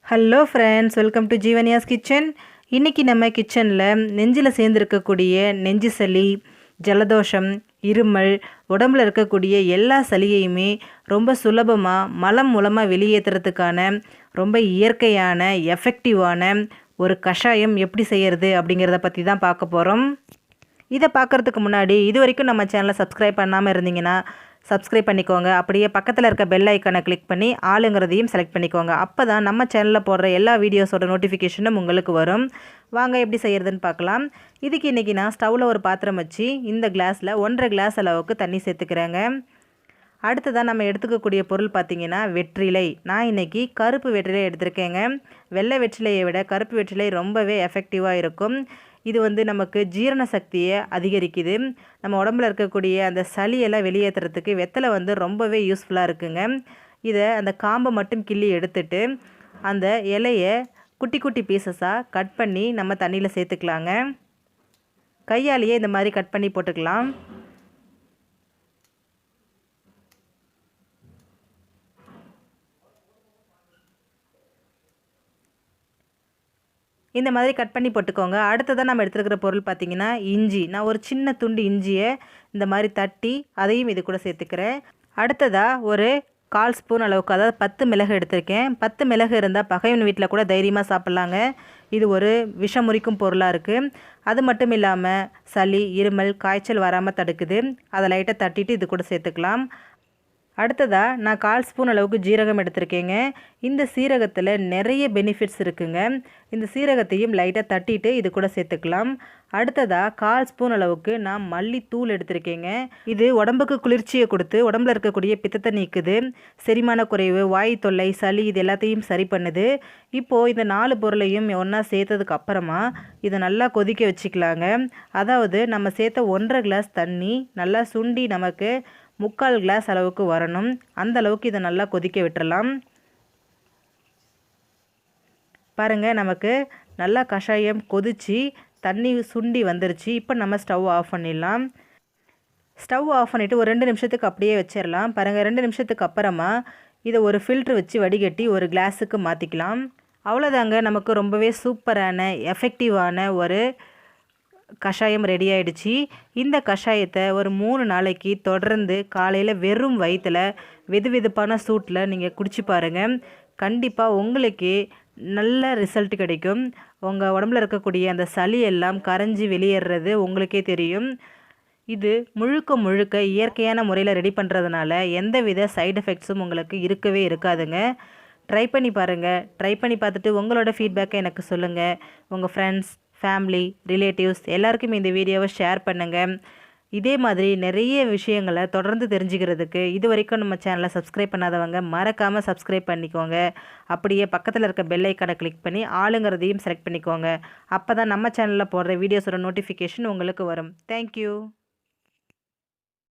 Hello friends, welcome to Jeevaniya's kitchen. இன்றைக்கி நம்ம கிச்சனில் நெஞ்சில் சேர்ந்துருக்கக்கூடிய நெஞ்சு சளி, ஜலதோஷம், இருமல், உடம்புல இருக்கக்கூடிய எல்லா சளியையுமே ரொம்ப சுலபமாக மலம் மூலமாக வெளியேற்றுறதுக்கான ரொம்ப இயற்கையான எஃபெக்டிவான ஒரு கஷாயம் எப்படி செய்கிறது அப்படிங்கிறத பற்றி தான் பார்க்க போகிறோம். இதை பார்க்குறதுக்கு முன்னாடி இது வரைக்கும் நம்ம சேனலை சப்ஸ்கிரைப் பண்ணாமல் இருந்தீங்கன்னா சப்ஸ்கிரைப் பண்ணிக்கோங்க. அப்படியே பக்கத்தில் இருக்க பெல் ஐக்கானை கிளிக் பண்ணி ஆளுங்கிறதையும் செலக்ட் பண்ணிக்கோங்க. அப்போ தான் நம்ம சேனலில் போடுற எல்லா வீடியோஸோட நோட்டிஃபிகேஷனும் உங்களுக்கு வரும். வாங்க எப்படி செய்கிறதுன்னு பார்க்கலாம். இதுக்கு இன்றைக்கி நான் ஸ்டவ்வில் ஒரு பாத்திரம் வச்சு இந்த கிளாஸில் 1.5 கிளாஸ் அளவுக்கு தண்ணி சேர்த்துக்கிறேங்க. அடுத்ததாக நம்ம எடுத்துக்கக்கூடிய பொருள் பார்த்திங்கன்னா வெற்றிலை. நான் இன்றைக்கி கருப்பு வெற்றிலை எடுத்திருக்கேங்க. வெள்ளை வெற்றிலையை விட கருப்பு வெற்றிலை ரொம்பவே எஃபெக்டிவாக இருக்கும். இது நமக்கு ஜீரண சக்தியை அதிகரிக்குது. நம்ம உடம்புல இருக்கக்கூடிய அந்த சளியெல்லாம் வெளியேற்றுறதுக்கு வெத்தலை ரொம்பவே யூஸ்ஃபுல்லாக இருக்குங்க. இதை அந்த காம்பை மட்டும் கிள்ளி எடுத்துட்டு அந்த இலையை குட்டி குட்டி பீசஸாக கட் பண்ணி நம்ம தண்ணியில் சேர்த்துக்கலாங்க. கையாலேயே இந்த மாதிரி கட் பண்ணி போட்டுக்கலாம். இந்த மாதிரி கட் பண்ணி போட்டுக்கோங்க. அடுத்ததாக நம்ம எடுத்துருக்கிற பொருள் பார்த்திங்கன்னா இஞ்சி. நான் ஒரு சின்ன துண்டு இஞ்சியை இந்த மாதிரி தட்டி அதையும் இது கூட சேர்த்துக்கிறேன். அடுத்ததாக ஒரு 1/4 ஸ்பூன் அளவுக்கு, அதாவது 10 மிளகு எடுத்திருக்கேன். 10 மிளகு இருந்தால் பகைவன் வீட்டில் கூட தைரியமாக சாப்பிட்லாங்க. இது ஒரு விஷம் முறிக்கும் பொருளாக இருக்குது. அது மட்டும் இல்லாமல் சளி, இருமல், காய்ச்சல் வராமல் தடுக்குது. அதை லைட்டாக தட்டிட்டு இது கூட சேர்த்துக்கலாம். அடுத்ததாக நான் 1/4 ஸ்பூன் அளவுக்கு ஜீரகம் எடுத்திருக்கேங்க. இந்த சீரகத்தில் நிறைய பெனிஃபிட்ஸ் இருக்குங்க. இந்த சீரகத்தையும் லைட்டாக தட்டிட்டு இது கூட சேர்த்துக்கலாம். அடுத்ததாக 1/4 ஸ்பூன் அளவுக்கு நான் மல்லித்தூள் எடுத்திருக்கேங்க. இது உடம்புக்கு குளிர்ச்சியை கொடுத்து உடம்புல இருக்கக்கூடிய பித்தத்தை நீக்குது. செரிமான குறைவு, வாய் தொல்லை, சளி இது எல்லாத்தையும் சரி பண்ணுது. இப்போது இந்த 4 பொருளையும் ஒன்றா சேர்த்ததுக்கு அப்புறமா இதை நல்லா கொதிக்க வச்சுக்கலாங்க. அதாவது நம்ம சேர்த்த 1.5 கிளாஸ் தண்ணி நல்லா சுண்டி நமக்கு 3/4 கிளாஸ் அளவுக்கு வரணும். அந்த அளவுக்கு இதை நல்லா கொதிக்க விட்டுறலாம். பாருங்கள், நமக்கு நல்லா கஷாயம் கொதித்து தண்ணி சுண்டி வந்துருச்சு. இப்போ நம்ம ஸ்டவ் ஆஃப் பண்ணிடலாம். ஸ்டவ் ஆஃப் பண்ணிவிட்டு ஒரு 2 நிமிஷத்துக்கு அப்படியே வச்சிடலாம். பாருங்கள், 2 நிமிஷத்துக்கு அப்புறமா இதை ஒரு ஃபில்ட்ரு வச்சு வடிகட்டி ஒரு கிளாஸுக்கு மாற்றிக்கலாம். அவ்வளோதாங்க, நமக்கு ரொம்பவே சூப்பரான எஃபெக்டிவான ஒரு கஷாயம் ரெடி ஆகிடுச்சு. இந்த கஷாயத்தை ஒரு 3 நாளைக்கு தொடர்ந்து காலையில் வெறும் வயிற்றில் வெது வெதுப்பான சூட்டில் நீங்கள் குடிச்சு பாருங்கள். கண்டிப்பாக உங்களுக்கு நல்ல ரிசல்ட் கிடைக்கும். உங்கள் உடம்புல இருக்கக்கூடிய அந்த சளி எல்லாம் கரைஞ்சி வெளியேறது உங்களுக்கே தெரியும். இது முழுக்க முழுக்க இயற்கையான முறையில் ரெடி பண்ணுறதுனால எந்தவித சைடு எஃபெக்ட்ஸும் உங்களுக்கு இருக்கவே இருக்காதுங்க. ட்ரை பண்ணி பாருங்கள். ட்ரை பண்ணி பார்த்துட்டு உங்களோட ஃபீட்பேக்கை எனக்கு சொல்லுங்கள். உங்கள் ஃப்ரெண்ட்ஸ், ஃபேமிலி, ரிலேட்டிவ்ஸ் எல்லாருக்குமே இந்த வீடியோவை ஷேர் பண்ணுங்கள். இதே மாதிரி நிறைய விஷயங்களை தொடர்ந்து தெரிஞ்சுக்கிறதுக்கு இது வரைக்கும் நம்ம சேனலை சப்ஸ்கிரைப் பண்ணாதவங்க மறக்காமல் சப்ஸ்கிரைப் பண்ணிக்கோங்க. அப்படியே பக்கத்தில் இருக்க பெல் ஐக்கானை கிளிக் பண்ணி ஆளுங்கிறதையும் செலக்ட் பண்ணிக்கோங்க. அப்போ தான் நம்ம சேனலில் போடுற வீடியோஸோட நோட்டிஃபிகேஷன் உங்களுக்கு வரும். தேங்க்யூ.